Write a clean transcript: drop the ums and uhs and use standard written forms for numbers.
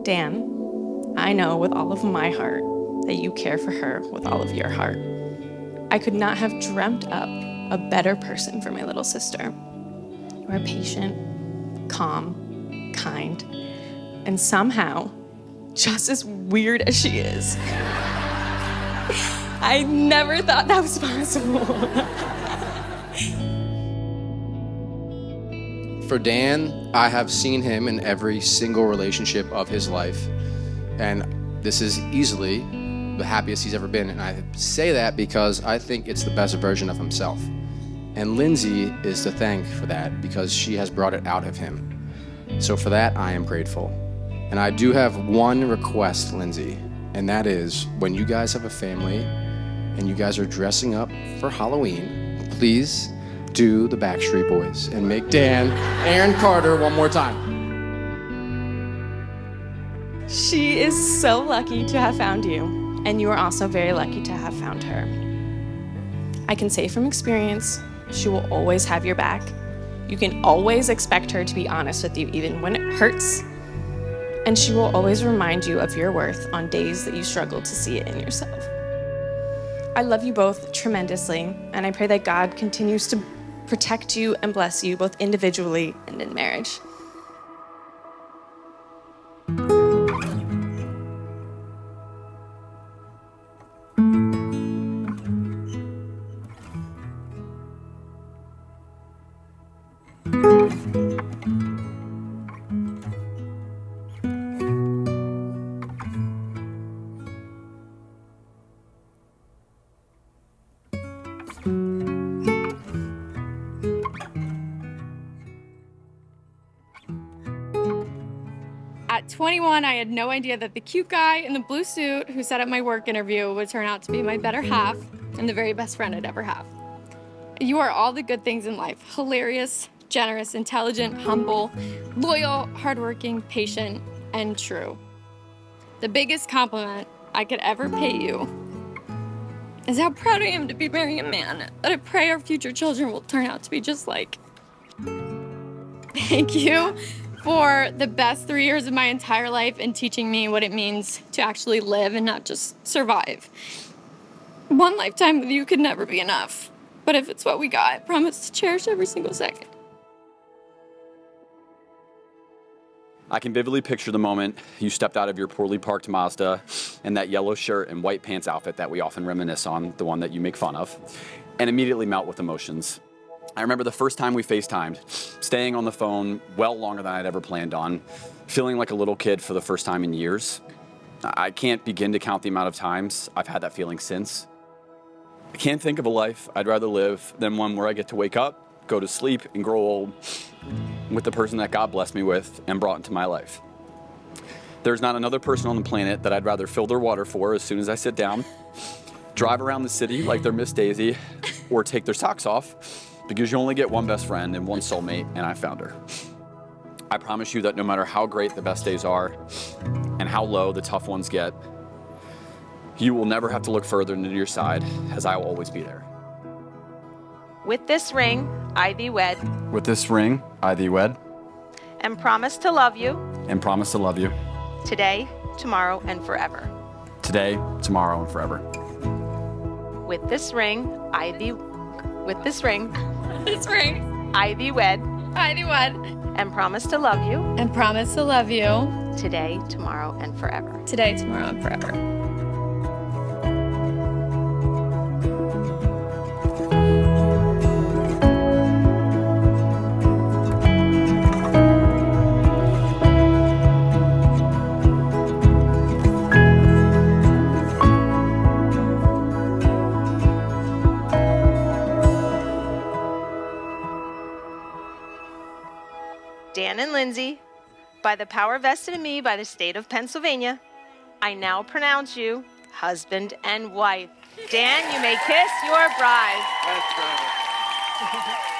Dan, I know with all of my heart that you care for her with all of your heart. I could not have dreamt up a better person for my little sister. You are patient, calm, kind, and somehow just as weird as she is. I never thought that was possible. For Dan, I have seen him in every single relationship of his life, and this is easily the happiest he's ever been, and I say that because I think it's the best version of himself. And Lindsay is to thank for that because she has brought it out of him. So for that, I am grateful. And I do have one request, Lindsay, and that is when you guys have a family and you guys are dressing up for Halloween, please do the Backstreet Boys and make Dan Aaron Carter one more time. She is so lucky to have found you, and you are also very lucky to have found her. I can say from experience, she will always have your back. You can always expect her to be honest with you even when it hurts. And she will always remind you of your worth on days that you struggle to see it in yourself. I love you both tremendously, and I pray that God continues to protect you and bless you both individually and in marriage. At 21, I had no idea that the cute guy in the blue suit who set up my work interview would turn out to be my better half and the very best friend I'd ever have. You are all the good things in life: hilarious, generous, intelligent, humble, loyal, hardworking, patient, and true. The biggest compliment I could ever pay you is how proud I am to be marrying a man that I pray our future children will turn out to be just like. Thank you for the best 3 years of my entire life and teaching me what it means to actually live and not just survive. One lifetime with you could never be enough, but if it's what we got, I promise to cherish every single second. I can vividly picture the moment you stepped out of your poorly parked Mazda in that yellow shirt and white pants outfit that we often reminisce on, the one that you make fun of, and immediately melt with emotions. I remember the first time we FaceTimed, staying on the phone well longer than I'd ever planned on, feeling like a little kid for the first time in years. I can't begin to count the amount of times I've had that feeling since. I can't think of a life I'd rather live than one where I get to wake up, go to sleep, and grow old with the person that God blessed me with and brought into my life. There's not another person on the planet that I'd rather fill their water for as soon as I sit down, drive around the city like they're Miss Daisy, or take their socks off, because you only get one best friend and one soulmate, and I found her. I promise you that no matter how great the best days are and how low the tough ones get, you will never have to look further into your side, as I will always be there. With this ring, I thee wed. With this ring, I thee wed. And promise to love you. And promise to love you. Today, tomorrow, and forever. Today, tomorrow, and forever. With this ring, I thee... With this ring... This ring, I thee wed. I thee wed. And promise to love you. And promise to love you. Today, tomorrow, and forever. Today, tomorrow, and forever. Dan and Lindsay, by the power vested in me by the state of Pennsylvania, I now pronounce you husband and wife. Dan, you may kiss your bride. That's right.